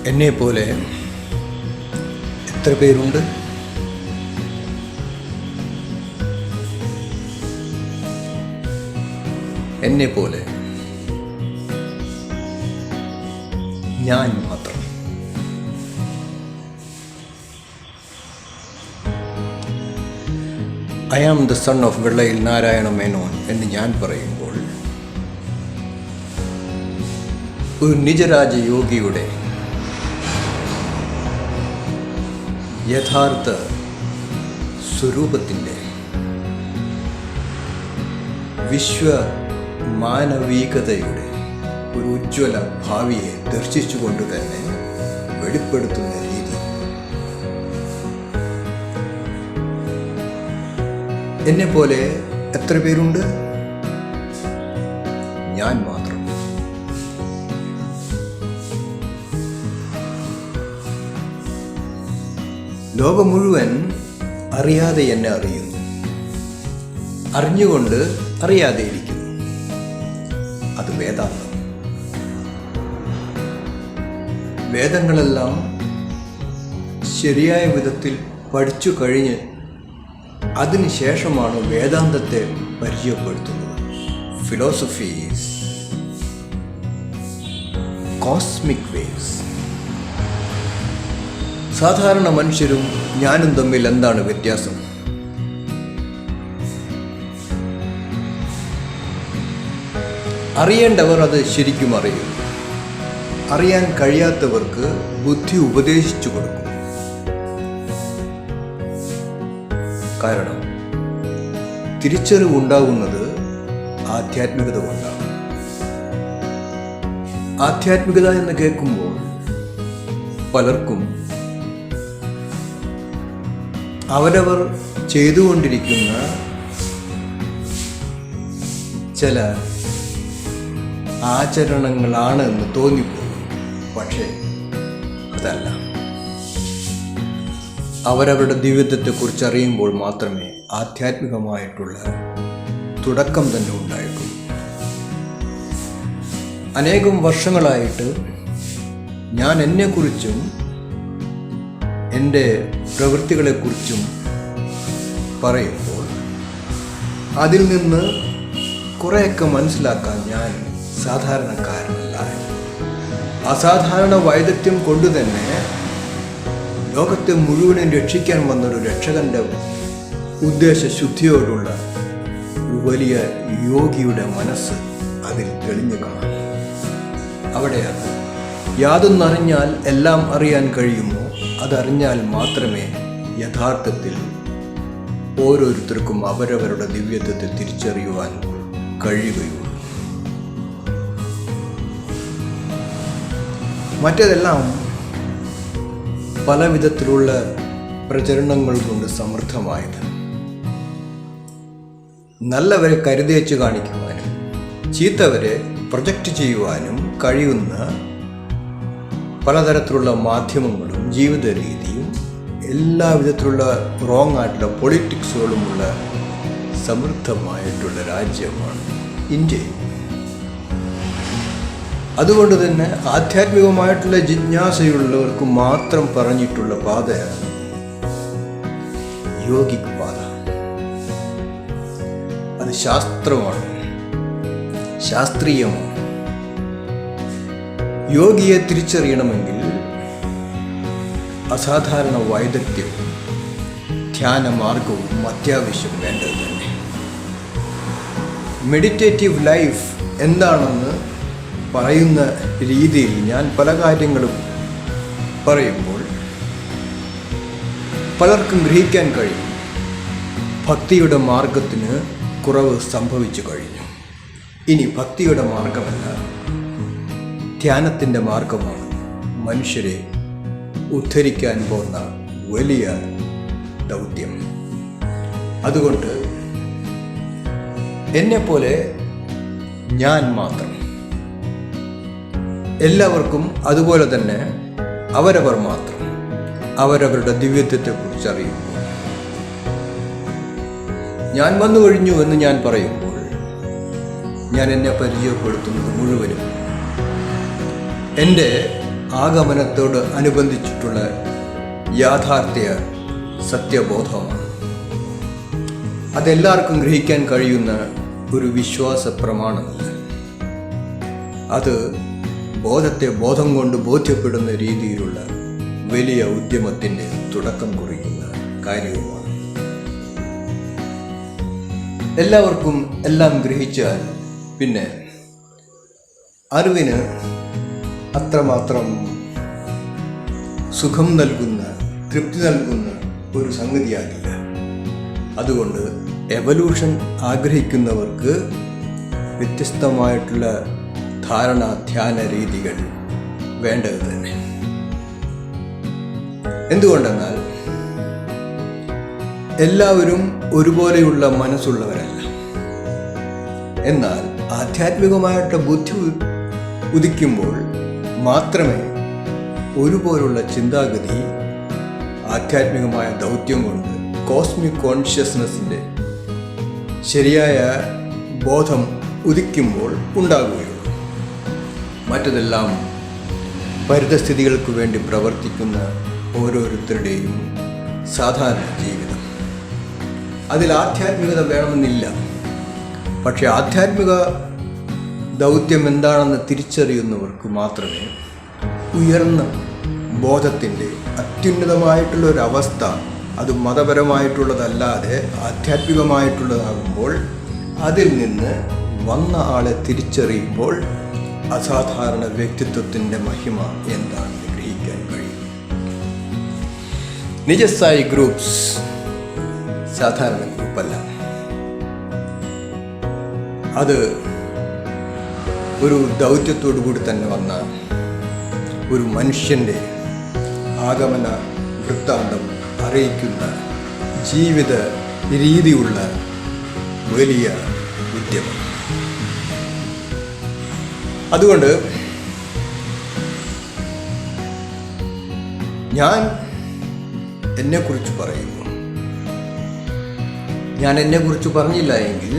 എന്നെപ്പോലെ എത്ര പേരുണ്ട്? എന്നെപ്പോലെ ഞാൻ മാത്രം. I am the son of Vellayil Narayana Menon എന്ന് ഞാൻ പറയുമ്പോൾ ഒരു നിജരാജ യോഗിയുടെ യഥാർത്ഥ സ്വരൂപത്തിൻ്റെ വിശ്വമാനവികതയുടെ ഒരു ഉജ്ജ്വല ഭാവിയെ ദർശിച്ചുകൊണ്ട് തന്നെ വെളിപ്പെടുത്തുന്ന രീതി. എന്നെപ്പോലെ എത്ര പേരുണ്ട്? ഞാൻ മാത്രം. ലോകം മുഴുവൻ അറിയാതെ എന്നെ അറിയുന്നു, അറിഞ്ഞുകൊണ്ട് അറിയാതെ ഇരിക്കുന്നു. അത് വേദാന്തം. വേദങ്ങളെല്ലാം ശരിയായ വിധത്തിൽ പഠിച്ചു കഴിഞ്ഞ് അതിനുശേഷമാണ് വേദാന്തത്തെ പരിചയപ്പെടുത്തുന്നത്. Philosophy is cosmic waves. സാധാരണ മനുഷ്യരും ഞാനും തമ്മിൽ എന്താണ് വ്യത്യാസം? അറിയേണ്ടവർ അത് ശരിക്കും അറിയും. അറിയാൻ കഴിയാത്തവർക്ക് ബുദ്ധി ഉപദേശിച്ചു കൊടുക്കും. കാരണം തിരിച്ചറിവുണ്ടാകുന്നത് ആധ്യാത്മികത കൊണ്ടാണ്. ആധ്യാത്മികത എന്ന് കേൾക്കുമ്പോൾ പലർക്കും അവരവർ ചെയ്തുകൊണ്ടിരിക്കുന്ന ചില ആചരണങ്ങളാണ് എന്ന് തോന്നിപ്പോകും. പക്ഷേ അതല്ല. അവരവരുടെ ജീവിതത്തെക്കുറിച്ച് അറിയുമ്പോൾ മാത്രമേ ആധ്യാത്മികമായിട്ടുള്ള തുടക്കം തന്നെ ഉണ്ടായിട്ടുള്ളൂ. അനേകം വർഷങ്ങളായിട്ട് ഞാൻ എന്നെക്കുറിച്ചും എൻ്റെ പ്രവൃത്തികളെക്കുറിച്ചും പറയുമ്പോൾ അതിൽ നിന്ന് കുറേയൊക്കെ മനസ്സിലാക്കാൻ ഞാൻ സാധാരണക്കാരനല്ല. അസാധാരണ വൈദഗ്ധ്യം കൊണ്ട് തന്നെ ലോകത്തെ മുഴുവനും രക്ഷിക്കാൻ വന്നൊരു രക്ഷകൻ്റെ ഉദ്ദേശശുദ്ധിയോടുള്ള ഒരു വലിയ യോഗിയുടെ മനസ്സ് അതിൽ തെളിഞ്ഞു കാണാം. അവിടെയാണ് യാതൊന്നറിഞ്ഞാൽ എല്ലാം അറിയാൻ കഴിയുമോ? അതറിഞ്ഞാൽ മാത്രമേ യഥാർത്ഥത്തിൽ ഓരോരുത്തർക്കും അവരവരുടെ ദിവ്യത്വത്തെ തിരിച്ചറിയുവാൻ കഴിയുകയുള്ളൂ. മറ്റേതെല്ലാം പല വിധത്തിലുള്ള പ്രചരണങ്ങൾ കൊണ്ട് സമൃദ്ധമായത്. നല്ലവരെ കരുതേച്ച് കാണിക്കുവാനും ചീത്തവരെ പ്രൊജക്റ്റ് ചെയ്യുവാനും കഴിയുന്ന പലതരത്തിലുള്ള മാധ്യമങ്ങളും ജീവിത രീതിയും എല്ലാ വിധത്തിലുള്ള റോങ് ആയിട്ടുള്ള പൊളിറ്റിക്സുകളുമുള്ള സമൃദ്ധമായിട്ടുള്ള രാജ്യമാണ് ഇന്ത്യ. അതുകൊണ്ട് തന്നെ ആധ്യാത്മികമായിട്ടുള്ള ജിജ്ഞാസയുള്ളവർക്ക് മാത്രം പറഞ്ഞിട്ടുള്ള പാതയാണ് യോഗിക് പാത. അത് ശാസ്ത്രമാണ്, ശാസ്ത്രീയമാണ്. യോഗിയെ തിരിച്ചറിയണമെങ്കിൽ അസാധാരണ വൈദഗ്ധ്യവും ധ്യാനമാർഗവും അത്യാവശ്യം വേണ്ടത് തന്നെ. മെഡിറ്റേറ്റീവ് ലൈഫ് എന്താണെന്ന് പറയുന്ന രീതിയിൽ ഞാൻ പല കാര്യങ്ങളും പറയുമ്പോൾ പലർക്കും ഗ്രഹിക്കാൻ കഴിയും. ഭക്തിയുടെ മാർഗത്തിന് കുറവ് സംഭവിച്ചു കഴിഞ്ഞു. ഇനി ഭക്തിയുടെ മാർഗമല്ല, ധ്യാനത്തിൻ്റെ മാർഗമാണ് മനുഷ്യരെ ഉദ്ധരിക്കാൻ പോകുന്ന വലിയ ദൗത്യം. അതുകൊണ്ട് എന്നെപ്പോലെ ഞാൻ മാത്രം. എല്ലാവർക്കും അതുപോലെ തന്നെ അവരവർ മാത്രം അവരവരുടെ ദിവ്യത്വത്തെക്കുറിച്ച് അറിയുമ്പോൾ, ഞാൻ വന്നു കഴിഞ്ഞു എന്ന് ഞാൻ പറയുമ്പോൾ ഞാൻ എന്നെ പരിചയപ്പെടുത്തുന്നത് മുഴുവനും എൻ്റെ ആഗമനത്തോട് അനുബന്ധിച്ചിട്ടുള്ള യാഥാർത്ഥ്യ സത്യബോധമാണ്. അതെല്ലാവർക്കും ഗ്രഹിക്കാൻ കഴിയുന്ന ഒരു വിശ്വാസ പ്രമാണമല്ല. അത് ബോധത്തെ ബോധം കൊണ്ട് ബോധ്യപ്പെടുന്ന രീതിയിലുള്ള വലിയ ഉദ്യമത്തിൻ്റെ തുടക്കം കുറിക്കുന്ന കാര്യവുമാണ്. എല്ലാവർക്കും എല്ലാം ഗ്രഹിച്ചാൽ പിന്നെ അറിവിന് അത്രമാത്രം സുഖം നൽകുന്ന, തൃപ്തി നൽകുന്ന ഒരു സംഗതിയാകില്ല. അതുകൊണ്ട് എവല്യൂഷൻ ആഗ്രഹിക്കുന്നവർക്ക് വ്യത്യസ്തമായിട്ടുള്ള ധാരണ, ധ്യാന രീതികൾ വേണ്ടത് തന്നെ. എന്തുകൊണ്ടെന്നാൽ എല്ലാവരും ഒരുപോലെയുള്ള മനസ്സുള്ളവരല്ല. എന്നാൽ ആധ്യാത്മികമായിട്ട് ബുദ്ധി ഉദിക്കുമ്പോൾ മാത്രമേ ഒരുപോലുള്ള ചിന്താഗതി ആധ്യാത്മികമായ ദൗത്യം കൊണ്ട് കോസ്മിക് കോൺഷ്യസ്നെസ്സിൻ്റെ ശരിയായ ബോധം ഉദിക്കുമ്പോൾ ഉണ്ടാകുകയുള്ളൂ. മറ്റതെല്ലാം പരിതസ്ഥിതികൾക്ക് വേണ്ടി പ്രവർത്തിക്കുന്ന ഓരോരുത്തരുടെയും സാധാരണ ജീവിതം. അതിൽ ആധ്യാത്മികത വേണമെന്നില്ല. പക്ഷെ ആധ്യാത്മിക ദൗത്യം എന്താണെന്ന് തിരിച്ചറിയുന്നവർക്ക് മാത്രമേ ഉയർന്ന ബോധത്തിൻ്റെ അത്യുന്നതമായിട്ടുള്ളൊരവസ്ഥ, അത് മതപരമായിട്ടുള്ളതല്ലാതെ ആധ്യാത്മികമായിട്ടുള്ളതാകുമ്പോൾ അതിൽ നിന്ന് വന്ന ആളെ തിരിച്ചറിയുമ്പോൾ അസാധാരണ വ്യക്തിത്വത്തിൻ്റെ മഹിമ എന്താണെന്ന് ഗ്രഹിക്കാൻ കഴിയും. നിജസായി ഗ്രൂപ്പ്സ് സാധാരണ ഗ്രൂപ്പല്ല. അത് ഒരു ദൗത്യത്തോടു കൂടി തന്നെ വന്ന ഒരു മനുഷ്യൻ്റെ ആഗമന വൃത്താന്തം അറിയിക്കുന്ന ജീവിത രീതിയുള്ള വലിയ ഉദ്യമം. അതുകൊണ്ട് ഞാൻ എന്നെക്കുറിച്ച് പറയുന്നു. ഞാൻ എന്നെക്കുറിച്ച് പറഞ്ഞില്ല എങ്കിൽ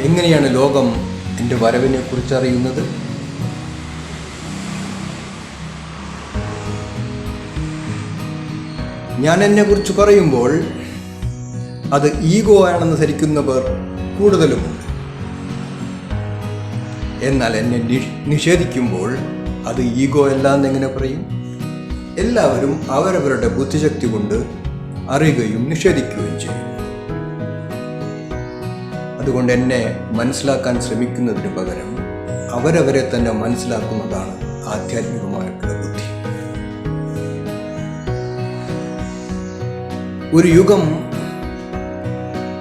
എങ്ങനെയാണ് ലോകം എൻ്റെ വരവിനെ കുറിച്ച് അറിയുന്നത്? ഞാൻ എന്നെക്കുറിച്ച് പറയുമ്പോൾ അത് ഈഗോ ആണെന്ന് ധരിക്കുന്നവർ കൂടുതലുമുണ്ട്. എന്നാൽ എന്നെ നിഷേധിക്കുമ്പോൾ അത് ഈഗോ അല്ല എന്നെങ്ങനെ പറയും? എല്ലാവരും അവരവരുടെ ബുദ്ധിശക്തി കൊണ്ട് അറിയുകയും നിഷേധിക്കുകയും ചെയ്യും. അതുകൊണ്ട് എന്നെ മനസ്സിലാക്കാൻ ശ്രമിക്കുന്നതിന് പകരം അവരവരെ തന്നെ മനസ്സിലാക്കുന്നതാണ് ആധ്യാത്മികമായിട്ടുള്ള ബുദ്ധി. ഒരു യുഗം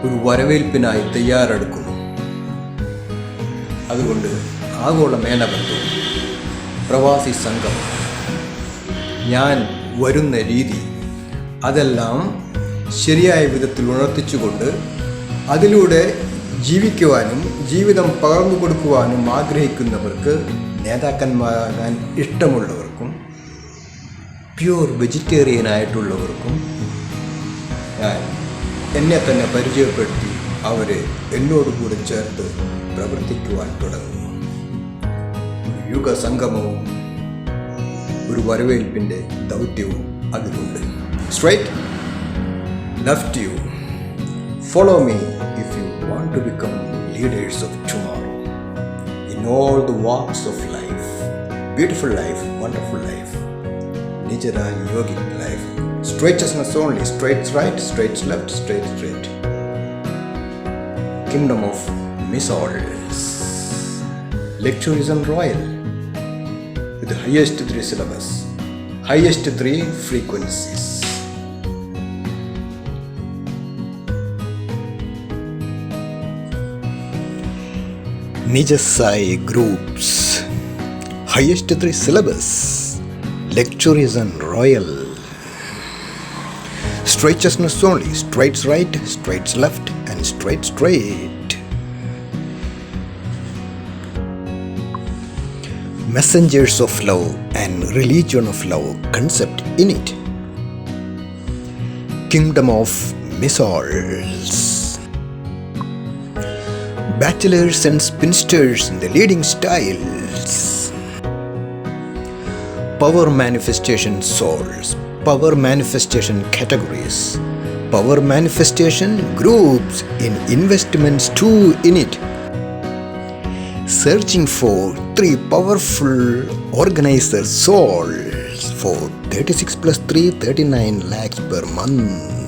ഒരു വരവേൽപ്പിനായി തയ്യാറെടുക്കുന്നു. അതുകൊണ്ട് ആഗോള മേനബന്ധവും പ്രവാസി സംഗമം, ഞാൻ വരുന്ന രീതി, അതെല്ലാം ശരിയായ വിധത്തിൽ ഉണർത്തിച്ചുകൊണ്ട് അതിലൂടെ ജീവിക്കുവാനും ജീവിതം പകർന്നു കൊടുക്കുവാനും ആഗ്രഹിക്കുന്നവർക്ക്, നേതാക്കന്മാരാകാൻ ഇഷ്ടമുള്ളവർക്കും പ്യൂർ വെജിറ്റേറിയനായിട്ടുള്ളവർക്കും ഞാൻ എന്നെ തന്നെ പരിചയപ്പെടുത്തി അവരെ എന്നോടുകൂടെ ചേർത്ത് പ്രവർത്തിക്കുവാൻ തുടങ്ങുന്നു. യുഗസംഗമവും ഒരു വരവേൽപ്പിൻ്റെ ദൗത്യവും അതിലുണ്ട്. Straight left you, follow me if you want to become leaders of tomorrow in all the walks of life. Beautiful life, wonderful life, natural yogic life. Straightness only, straight right, straight left, straight. Kingdom of Missiles. Lectures and Royal with the highest 3 syllabus, highest 3 frequencies. Nijasai groups, highest 3 syllabus, lectures and Royal. Straightness only, straight right, straight left, and straight. Messengers of love and religion of love concept in it. Kingdom of Missiles. Bachelors and spinsters in the leading styles. power manifestation souls, power manifestation categories, power manifestation groups in investments too in it. Searching for 3 powerful organizer souls for 36 plus 3 39 lakhs per month.